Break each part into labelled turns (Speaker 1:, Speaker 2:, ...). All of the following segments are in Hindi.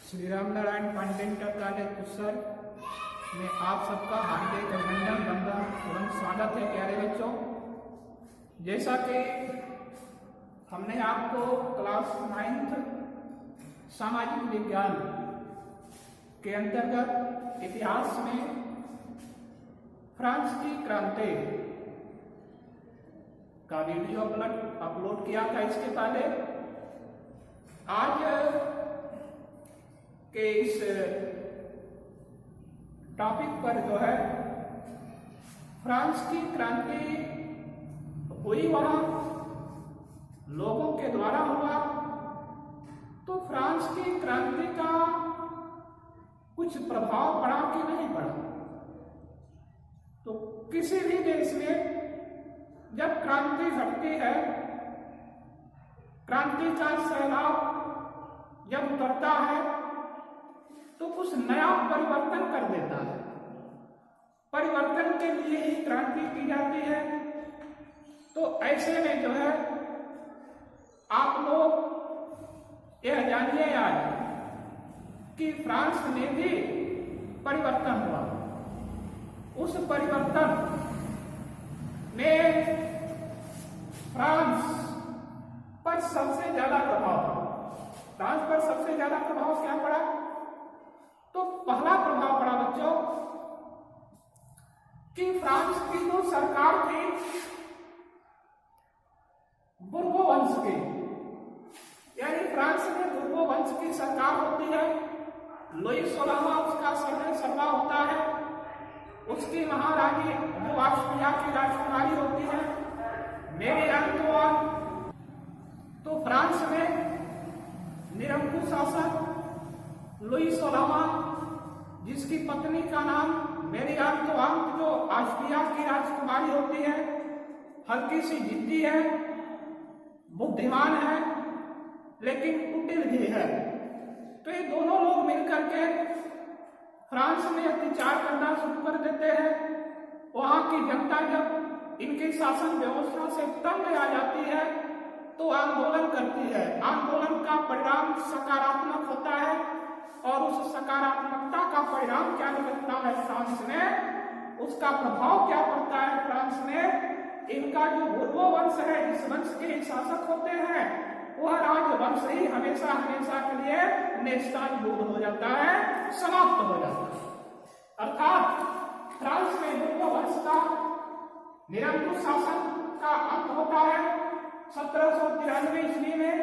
Speaker 1: श्री राम नारायण पांडे इंटर कॉलेज पुसर में आप सबका हार्दिक अभिनंदन वंदन एवं स्वागत है प्यारे बच्चों। जैसा कि हमने आपको क्लास 9th सामाजिक विज्ञान के अंतर्गत इतिहास में फ्रांस की क्रांति का वीडियो अपलोड किया था। इसके पहले आज के इस टॉपिक पर जो है फ्रांस की क्रांति हुई, वहां लोगों के द्वारा हुआ, तो फ्रांस की क्रांति का कुछ प्रभाव पड़ा कि नहीं पड़ा। तो किसी भी देश में जब क्रांति घटती है, क्रांति का सैलाब जब उतरता है तो कुछ नया परिवर्तन कर देता है। परिवर्तन के लिए ही क्रांति की जाती है। तो ऐसे में जो है आप लोग यह जानिए आज कि फ्रांस में भी परिवर्तन हुआ। उस परिवर्तन में फ्रांस पर सबसे ज्यादा प्रभाव पड़ा। फ्रांस पर सबसे ज्यादा प्रभाव क्या पड़ा? तो पहला प्रभाव पड़ा बच्चों कि फ्रांस की जो सरकार थी बुर्बो वंश की, यानी फ्रांस में बुर्बो वंश की सरकार होती है। लुई 16वां उसका सरदार होता है। उसकी महारानी जो ऑस्ट्रिया की राजकुमारी होती है मेरी अंतोइन। तो फ्रांस में निरंकुश शासक लुई 16वां, जिसकी पत्नी का नाम मेरी अंतोइन, जो ऑस्ट्रिया की राजकुमारी होती है, हल्की सी जिद्दी है, बुद्धिमान है, लेकिन कुटिल भी है। तो ये दोनों लोग मिलकर के फ्रांस में अत्याचार करना शुरू कर देते हैं। वहां की जनता जब इनकी शासन व्यवस्था से तंग आ जाती है तो आंदोलन करती है। आंदोलन का परिणाम सकारात्मक होता है और उस सकारात्मकता का परिणाम क्या निकलता है फ्रांस में, उसका प्रभाव क्या पड़ता है फ्रांस में। इनका जो बुर्बो वंश है, जिस वंश के शासक होते हैं, वह राजवंश ही हमेशा हमेशा के लिए नेस्ताभूत हो जाता है, समाप्त हो जाता है। अर्थात फ्रांस में बुर्बो वंश का निरंकुश शासन का अंत होता है 1793 ईस्वी में।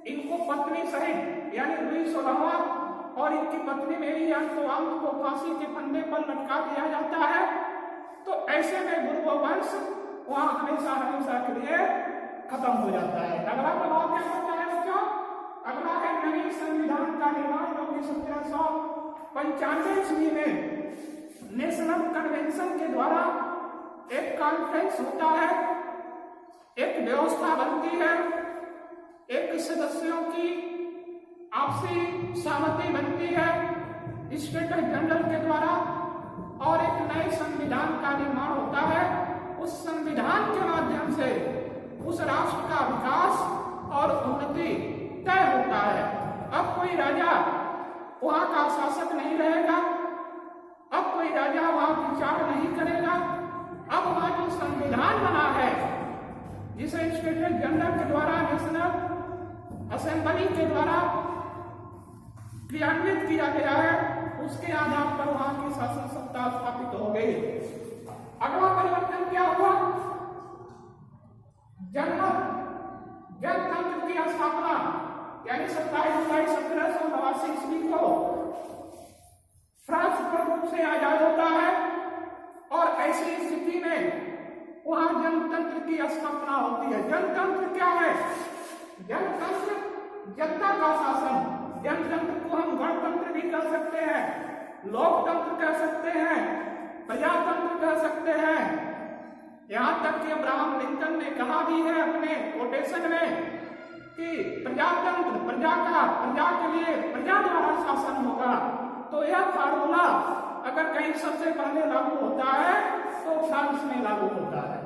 Speaker 1: इनको पत्नी सहित यानी लुई 16वां और इनकी पत्नी मेरी अंतोइन को फांसी के फंदे पर लटका दिया जाता है। तो ऐसे में बुर्बो वंश वहां हमेशा हमेशा के लिए खत्म हो जाता है। अगला प्रभाव क्या पड़ता है बच्चों? अगला है नई संविधान का निर्माण, जो कि 1795 ईस्वी में नेशनल कन्वेंशन के द्वारा एक कॉन्फ्रेंस होता है, एक व्यवस्था बनती है, एक सदस्यों की आपसी सहमति बनती है स्टेट जनरल के द्वारा, और एक नए संविधान का निर्माण होता है। उस संविधान के माध्यम से उस राष्ट्र का विकास और उन्नति तय होता है। अब कोई राजा वहां का शासक नहीं रहेगा, अब कोई राजा वहां विचार नहीं करेगा। अब वहां जो संविधान बना है, जिसे स्टेट जनरल के द्वारा नेशनल असेंबली के द्वारा क्रियान्वित किया गया है, उसके आधार पर वहां की शासन सत्ता स्थापित हो गई। अगला परिवर्तन क्या हुआ? जनतंत्र की स्थापना, यानी 27 जुलाई 1789 ईस्वी को फ्रांस पूर्ण रूप से आजाद होता है और ऐसी स्थिति में वहां जनतंत्र की स्थापना होती है। जनतंत्र क्या है? जनतंत्र जनता का शासन। जनतंत्र को हम गणतंत्र भी कह सकते हैं, लोकतंत्र कह सकते हैं, प्रजातंत्र कह सकते हैं। यहां तक कि अब्राहम लिंकन ने कहा भी है अपने कोटेशन में कि प्रजातंत्र, प्रजा के लिए प्रजा द्वारा शासन होगा। तो यह फार्मूला अगर कहीं सबसे पहले लागू होता है तो फ्रांस में लागू होता है।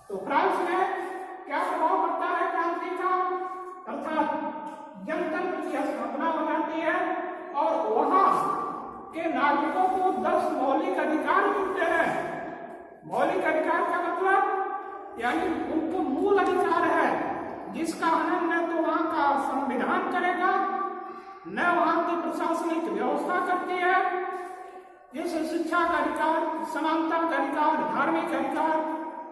Speaker 1: तो फ्रांस में क्या प्रभाव पड़ता है क्रांति का? अर्थात जनतंत्र की स्थापना हो जाती है नागरिकों को 10 मौलिक अधिकार मिलते हैं। मौलिक अधिकार का मतलब यानी उनको मूल अधिकार है जिसका हनन न तो वहां का संविधान करेगा न वहां की प्रशासनिक व्यवस्था करती है। जैसे शिक्षा का अधिकार, समानता का अधिकार, धार्मिक अधिकार,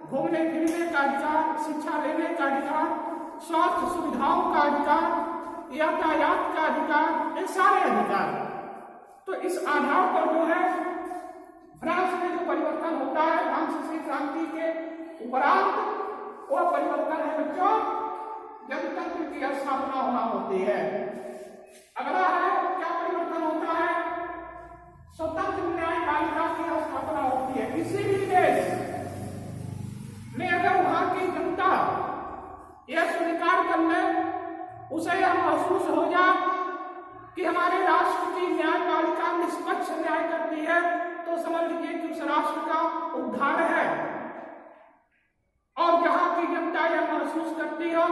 Speaker 1: घूमने फिरने का अधिकार, शिक्षा लेने का अधिकार, स्वास्थ्य सुविधाओं का अधिकार, यातायात का अधिकार, ये सारे अधिकार। तो इस आधार पर जो है फ्रांस में जो परिवर्तन होता है फ्रांसीसी क्रांति के उपरांत, वह परिवर्तन है बच्चों जनतंत्र की स्थापना होना होती है। अगला है क्या परिवर्तन होता है? स्वतंत्र न्यायपालिका की स्थापना होती है। किसी भी देश में अगर वहां की जनता यह स्वीकार कर ले, उसे यह महसूस हो जाए कि हमारे राष्ट्र की न्यायपालिका निष्पक्ष न्याय करती है, तो समझ लीजिए कि उस राष्ट्र का उद्धार है। और जहां की जनता यह महसूस करती हो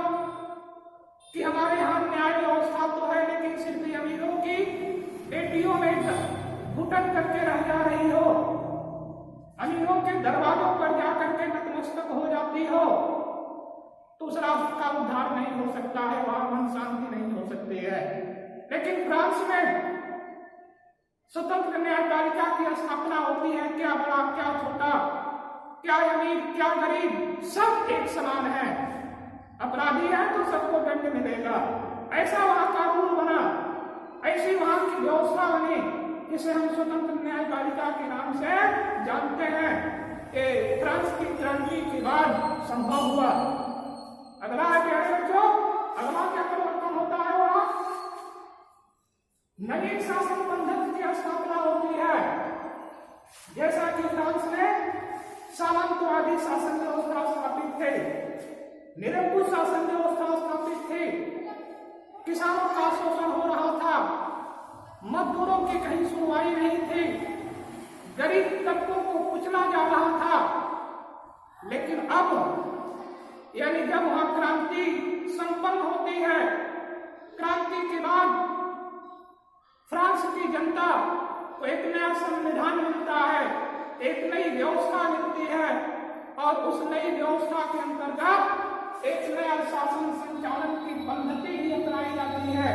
Speaker 1: कि हमारे यहाँ न्याय व्यवस्था तो है लेकिन सिर्फ अमीरों की बेटियों में घुटन करके रह जा रही हो, अमीरों के दरवाजों पर जाकर के नतमस्तक हो जाती हो, तो उस राष्ट्र का उद्धार नहीं हो सकता है, वहां मन शांति नहीं हो सकती है। लेकिन फ्रांस में स्वतंत्र न्यायपालिका की स्थापना होती है। क्या बड़ा क्या छोटा, क्या अमीर क्या गरीब, सब एक समान है। अपराधी है तो सबको दंड मिलेगा, ऐसा वहां कानून बना, ऐसी वहां की व्यवस्था बनी जिसे हम स्वतंत्र न्यायपालिका के नाम से जानते हैं कि फ्रांस की क्रांति के बाद संभव हुआ। अगला है प्यारे बच्चों, अगला क्या परिवर्तन होता है? वहां नई शासन पद्धति की स्थापना होती है। जैसा कि फ्रांस में सामंतवादी शासन व्यवस्था स्थापित थे, निरंकुश शासन व्यवस्था स्थापित थी, किसानों का शोषण हो रहा था, मजदूरों की कहीं सुनवाई नहीं थी, गरीब तबकों को कुचला जा रहा था। लेकिन अब यानी जब वहां क्रांति संपन्न होती है, क्रांति के बाद फ्रांस की जनता को एक नया संविधान मिलता है, एक नई व्यवस्था मिलती है और उस नई व्यवस्था के अंतर्गत एक नया शासन संचालन की पद्धति भी अपनाई जाती है।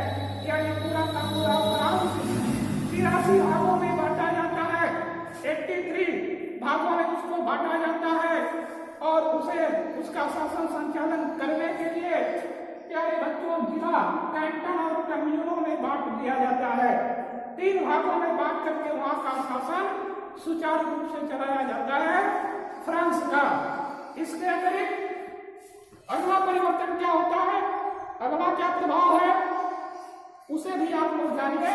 Speaker 1: यानी पूरा का पूरा फ्रांस 83 भागों में बांटा जाता है, 83 भागों में उसको बांटा जाता है और उसे उसका शासन संचालन करने के लिए प्यारे बच्चों जिला, कैंटन और कम्यूनों में बांट दिया जाता है। 3 भागों में बांट करके वहां का शासन सुचारू रूप से चलाया जाता है फ्रांस का। इसके अतिरिक्त अगला परिवर्तन क्या होता है, अगला क्या प्रभाव है, उसे भी आप लोग जानिए।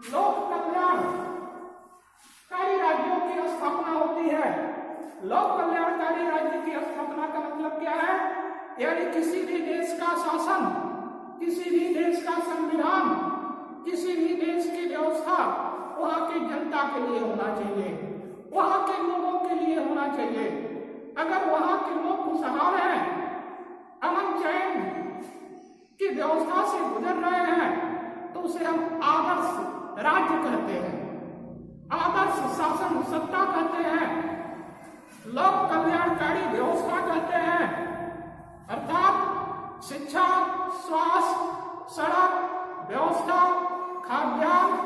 Speaker 1: लोक कल्याणकारी राज्यों की स्थापना होती है। लोक कल्याणकारी राज्य की स्थापना का मतलब क्या है? यानी किसी भी देश का शासन, किसी भी देश का संविधान, किसी भी देश की व्यवस्था वहां की जनता के लिए होना चाहिए, वहां के लोगों के लिए होना चाहिए। अगर वहां के लोग खुशहाल हैं, अमन चैन की व्यवस्था से गुजर रहे हैं, तो उसे हम आदर्श राज्य कहते हैं, आदर्श शासन सत्ता कहते हैं, लोक कल्याणकारी व्यवस्था कहते हैं। अर्थात शिक्षा, स्वास्थ्य, सड़क व्यवस्था, खाद्यान्न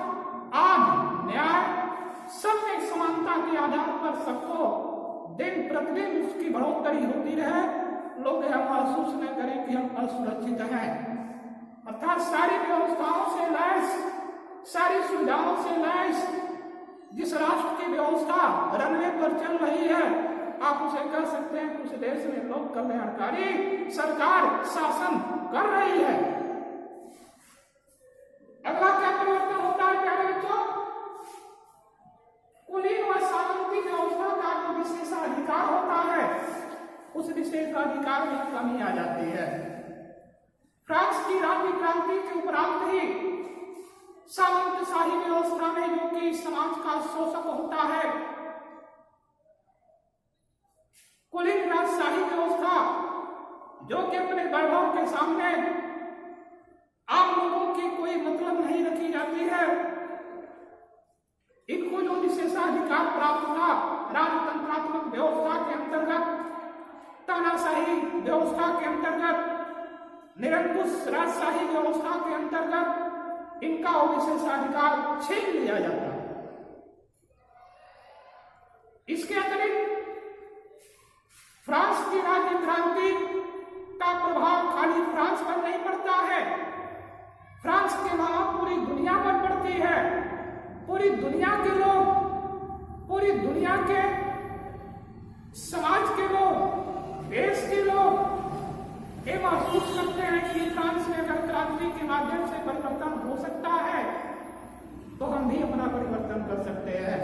Speaker 1: आदि, न्याय, सब एक समानता के आधार पर सबको दिन प्रतिदिन उसकी बढ़ोतरी होती रहे, लोग यह महसूस न करें कि हम असुरक्षित हैं। अर्थात सारी व्यवस्थाओं से लैस, सारी सुविधाओं से लैस जिस राष्ट्र की व्यवस्था रनवे पर चल रही है, आप उसे कह सकते हैं कि उस देश में लोक कल्याणकारी सरकार शासन कर रही है। अगला क्या परिवर्तन होता है प्यारे बच्चों? कुलीन व सामंती व्यवस्था का जो विशेषाधिकार होता है, उस विशेषाधिकार में कमी आ जाती है। फ्रांस की राज्य क्रांति के उपरांत ही सामंतशाही व्यवस्था में जो कि समाज का शोषक होता है, कुलीन राजशाही व्यवस्था जो कि अपने वैभव के सामने आम लोगों की कोई मतलब नहीं रखी जाती है, विशेषाधिकार प्राप्त था राजतंत्रात्मक व्यवस्था के अंतर्गत, तानाशाही व्यवस्था के अंतर्गत, निरंकुश राजशाही व्यवस्था के अंतर्गत इनका वो विशेषाधिकार छीन लिया जाता है। इसके अतिरिक्त फ्रांस की राज्य क्रांति का प्रभाव खाली फ्रांस पर नहीं पड़ता है, फ्रांस के अलावा पूरी दुनिया पर पड़ती है। पूरी दुनिया के लोग, पूरी दुनिया के समाज के लोग, देश के लोग ये महसूस करते हैं कि फ्रांस में अगर क्रांति के माध्यम से परिवर्तन हो सकता है तो हम भी अपना परिवर्तन कर सकते हैं।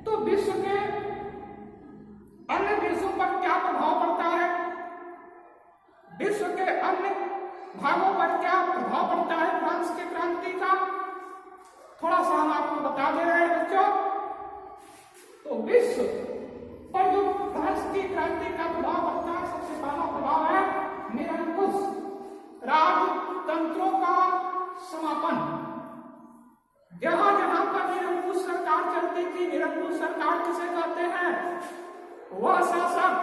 Speaker 1: तो विश्व के अन्य देशों पर क्या प्रभाव पड़ता है, विश्व के अन्य भागों पर क्या प्रभाव पड़ता है फ्रांस की क्रांति का, थोड़ा सा हम आपको बता दे रहे हैं बच्चों। तो विश्व पर जो फ्रांस की क्रांति का प्रभाव पड़ता है, सबसे पहला प्रभाव है निरंकुश राजतंत्रों का समापन। जहां जहां पर निरंकुश सरकार चलती थी, निरंकुश सरकार किसे कहते हैं, वह शासक,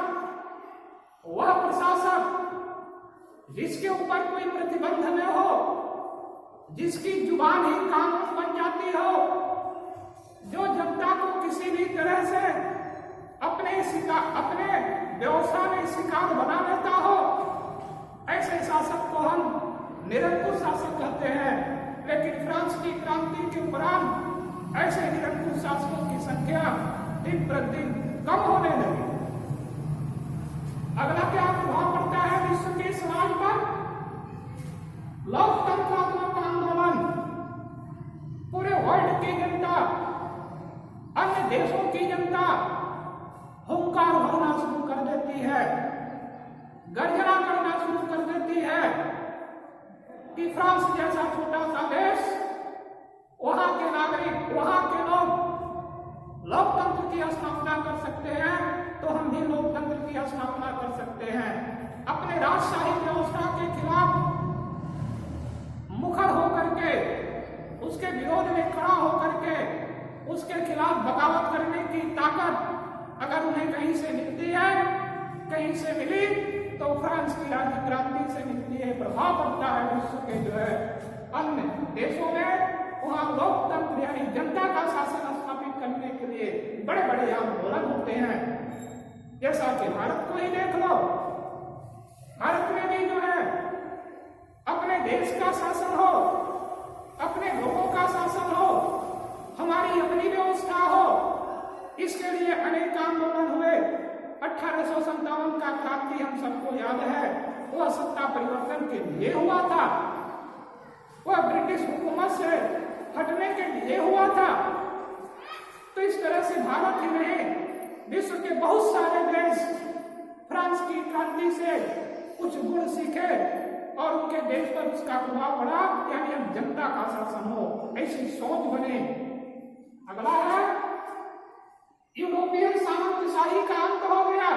Speaker 1: वह प्रशासक जिसके ऊपर कोई प्रतिबंध न हो, जिसकी जुबान ही कानून बन जाती हो, जो जनता को किसी भी तरह से अपने व्यवसाय में शिकार बना लेता हो, ऐसे शासक को हम निरंकुश शासक कहते हैं। लेकिन फ्रांस की क्रांति के उपरांत ऐसे निरंकुश शासकों की संख्या दिन प्रतिदिन कम होने लगी। अगला क्या प्रभाव पड़ता है विश्व के समाज पर, लोकतंत्रात्मक आंदोलन। पूरे वर्ल्ड की जनता, अन्य देशों की जनता हुंकार भरना शुरू कर देती है, गर्जना करना शुरू कर देती है कि फ्रांस जैसा छोटा सा देश, वहां के नागरिक, वहां के लोग लोकतंत्र की स्थापना कर सकते हैं, तो हम भी लोकतंत्र की स्थापना कर सकते हैं। अपने राजशाही व्यवस्था के खिलाफ मुखर होकर के, उसके विरोध में खड़ा होकर के, उसके खिलाफ बगावत करने की ताकत अगर उन्हें कहीं से मिलती है, कहीं से मिली तो फ्रांस की राज्य क्रांति से मिलती है। प्रभाव पड़ता है विश्व के जो है अन्य देशों में, वहां लोकतंत्र यानी जनता का शासन स्थापित करने के लिए बड़े बड़े आंदोलन होते हैं। जैसा कि भारत को ही देख लो, भारत में भी जो है अपने देश का शासन हो, अपने लोगों का शासन हो, हमारी अपनी व्यवस्था हो, इसके लिए अनेक आंदोलन हुए। 1857 का क्रांति हम सबको याद है, वह सत्ता परिवर्तन के लिए हुआ था, वह ब्रिटिश हुकूमत से हटने के लिए हुआ था। तो इस तरह से भारत ही नहीं, विश्व के बहुत सारे देश फ्रांस की क्रांति से कुछ गुण सीखे और उनके देश पर उसका प्रभाव पड़ा, यानी हम जनता का शासन हो, ऐसी सोच बने। अगला है यूरोपियन सामंतशाही का अंत हो गया।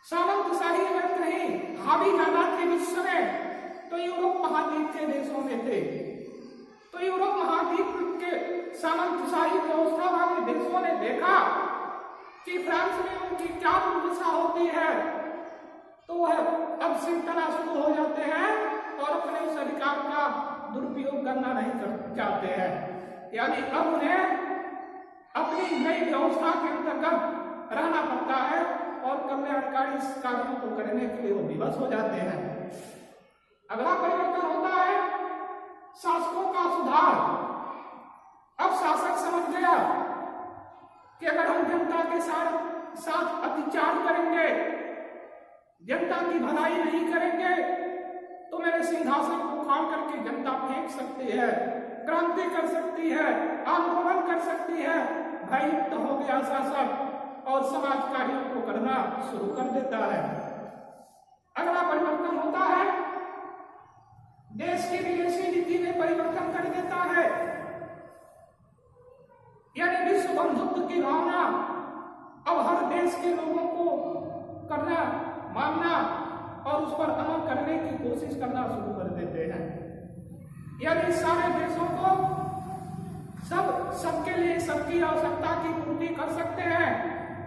Speaker 1: सामंतशाही अगर कहीं हावी ज्यादा थे विश्व में तो यूरोप महाद्वीप के देशों में थे। तो यूरोप महाद्वीप के सामंतशाही व्यवस्था वाले देशों ने देखा कि फ्रांस में उनकी क्या दुर्दशा होती है, तो वह अब सिमटना शुरू हो जाते हैं और अपने उस अधिकार का दुरुपयोग करना नहीं चाहते हैं। यानी अब उन्हें अपनी नई व्यवस्था के अंतर्गत रहना पड़ता है और कल्याणकारी कार्यों को करने के लिए वो विवश हो जाते हैं। अगला परिवर्तन होता है शासकों का सुधार। अब शासक समझ गया कि अगर हम जनता के साथ अत्याचार करेंगे, जनता की भलाई नहीं करेंगे, तो मेरे सिंहासन को उखाड़ करके जनता फेंक सकती है, क्रांति कर सकती है, आंदोलन कर सकती है। भययुक्त हो गया शासक और समाज कार्यों को करना शुरू कर देता है। अगला परिवर्तन होता है देश की विदेशी नीति में परिवर्तन कर देता है। यानी विश्व बंधुत्व की भावना अब हर देश के लोगों को करना, मानना और उस पर अमल करने की कोशिश करना शुरू कर देते हैं। यानी सारे देशों को सबके लिए सबकी आवश्यकता की पूर्ति कर सकते हैं,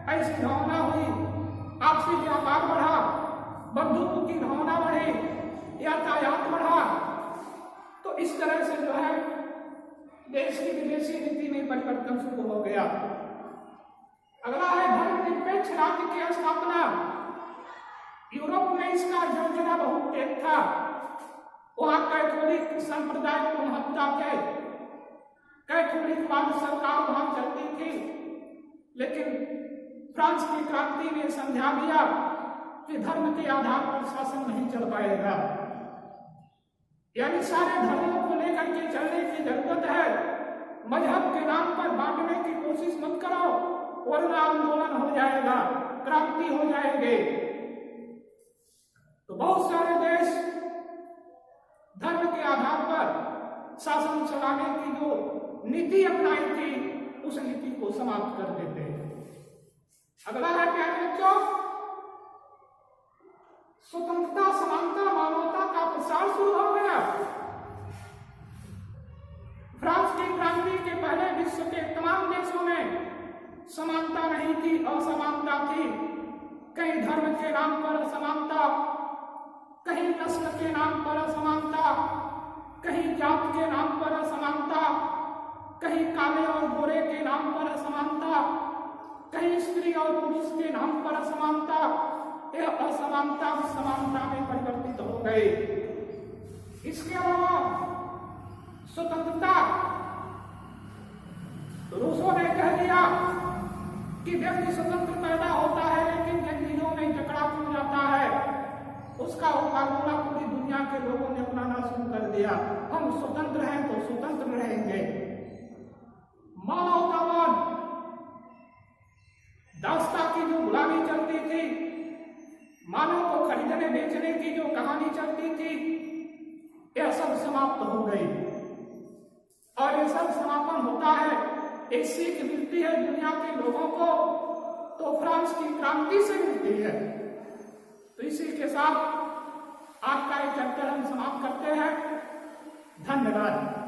Speaker 1: ऐसी भावना हुई। आपसी व्यापार बढ़ा, बंधुत्व की भावना बढ़ी, यातायात बढ़ा। तो इस तरह से जो है देश की विदेशी नीति में परिवर्तन शुरू हो गया। अगला है धर्मनिरपेक्ष राज्य की स्थापना। यूरोप में इसका योजना बहुत तेज था। वहां कैथोलिक संप्रदाय को महत्ता थे, कैथोलिकवाद सरकार वहां चलती थी। लेकिन फ्रांस की क्रांति ने समझा दिया कि धर्म के आधार पर शासन नहीं चल पाएगा, यानी सारे धर्मों को लेकर के चलने की जरूरत है। मजहब के नाम पर बांटने की कोशिश मत करो, वरना आंदोलन हो जाएगा, क्रांति हो जाएगी। तो बहुत सारे देश धर्म के आधार पर शासन चलाने की जो नीति अपनाई थी, उस नीति को समाप्त कर देते हैं। अगला है प्यारे बच्चों, स्वतंत्रता, समानता, मानवता का प्रसार शुरू हो गया। फ्रांस की क्रांति के पहले विश्व के तमाम देशों में समानता नहीं थी, असमानता थी। कहीं धर्म के नाम पर असमानता, कहीं नस्ल के नाम पर असमानता, कहीं जात के नाम पर असमानता, कहीं काले और गोरे के नाम पर असमानता, कहीं स्त्री और पुरुष के नाम पर असमानता। यह असमानता समानता में परिवर्तित हो गई। इसके अलावा स्वतंत्रता, रूसों ने कह दिया कि व्यक्ति स्वतंत्र पैदा होता है, लेकिन जंजीरों में जकड़ा हो जाता है। उसका फार्मूला पूरी दुनिया के लोगों ने अपनाना शुरू कर दिया। हम स्वतंत्र हैं तो स्वतंत्र रहेंगे। मानवतावाद, दास्ता की जो गुलामी चलती थी, मानव को खरीदने बेचने की जो कहानी चलती थी, यह सब समाप्त हो गई। और यह सब समापन होता है, एक सीख मिलती है दुनिया के लोगों को, तो फ्रांस की क्रांति से मिलती है। तो इसी के साथ आज का ये चैप्टर हम समाप्त करते हैं। धन्यवाद।